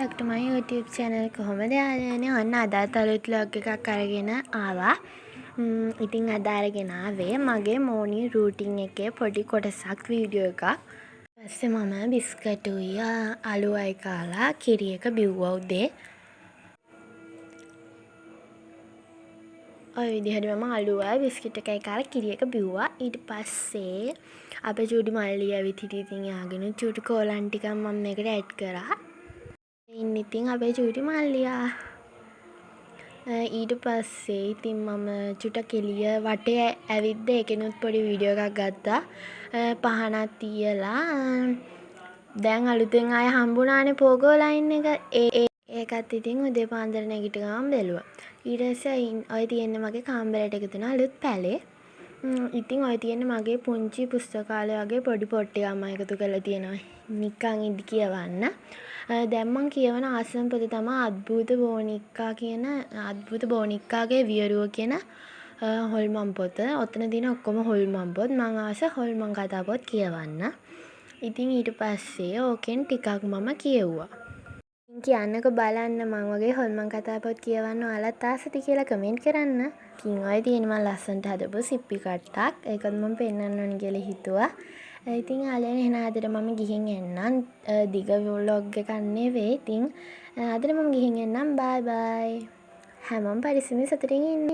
back to my YouTube channel. කොහොමද යාළුවනේ? ඔන්න අදත් අලුත් vlog එකක් අරගෙන ආවා. ඉතින් අද අරගෙන ආවේ මගේ morning routine එකේ පොඩි කොටසක් වීඩියෝ එකක්. ඊපස්සේ මම බිස්කටුයි අලුවයි කාලා කිරි එක බිව්වා උදේ. ඔය විදිහට මම අලුවයි බිස්කිට් එකයි කාලා කිරි එක බිව්වා. ඊට පස්සේ අපේ චූටි මල්ලි ඇවිත් හිටියේ. ඉතින් යාගෙන චූටි කෝලන් ටිකක් මම මේකට ඇඩ් කරා. ඉතින් අපේ චූටි මල්ලියා ඊට පස්සේ ඉතින් මම චුට්ටක් එළිය වටේ ඇවිද්ද ඒකෙනුත් පොඩි වීඩියෝ එකක් ගත්තා. පහනක් තියලා දැන් අලුතෙන් ආය හම්බුණානේ පෝගෝ ලයින් එක. ඒකත් ඉතින් උදේ පාන්දර නැගිට ගමන් බැලුවා. ඊට පස්සේ ඔය තියෙන්නේ මගේ කාමරයට එකතු වෙන අලුත් පැලේ. ඉතින් ඔය තියෙන්නේ මගේ පුංචි පුස්තකාලය වගේ පොඩි පොට් එකක් මම එකතු කරලා තියෙනවා. නිකන් ඉදි කියවන්න. දැන් මම කියවන ආසම පොත තමයි අද්භූත බෝනික්කාගේ වියරුව කියන හොල්මන් පොත. ඔතන තියෙන ඔක්කොම හොල්මන් පොත්. මම ආස හොල්මන් කතා පොත් කියවන්න. ඉතින් ඊට පස්සේ ඕකෙන් ටිකක් මම කියෙව්වා. කියන්නකෝ බලන්න මම වගේ හොල්මන් කතා පොත් කියවන්න ඔයාලත් ආසද කියලා කමෙන්ට් කරන්න. ඉතින් ඔය තියෙන මම ලස්සනට හදපු සිප්පි කට්ටක්. ඒකත් මම පෙන්නන්න ඕන කියලා හිතුවා. ඉතින් යාළුවනේ එහෙනම් අදට මම ගිහින් එන්නම්. දිග vlog එකක් නෙවෙයි. ඉතින් අදට මම ගිහින් එන්නම්. බයි බයි. හැමෝම පරිස්සමෙන් සතුටින් ඉන්න.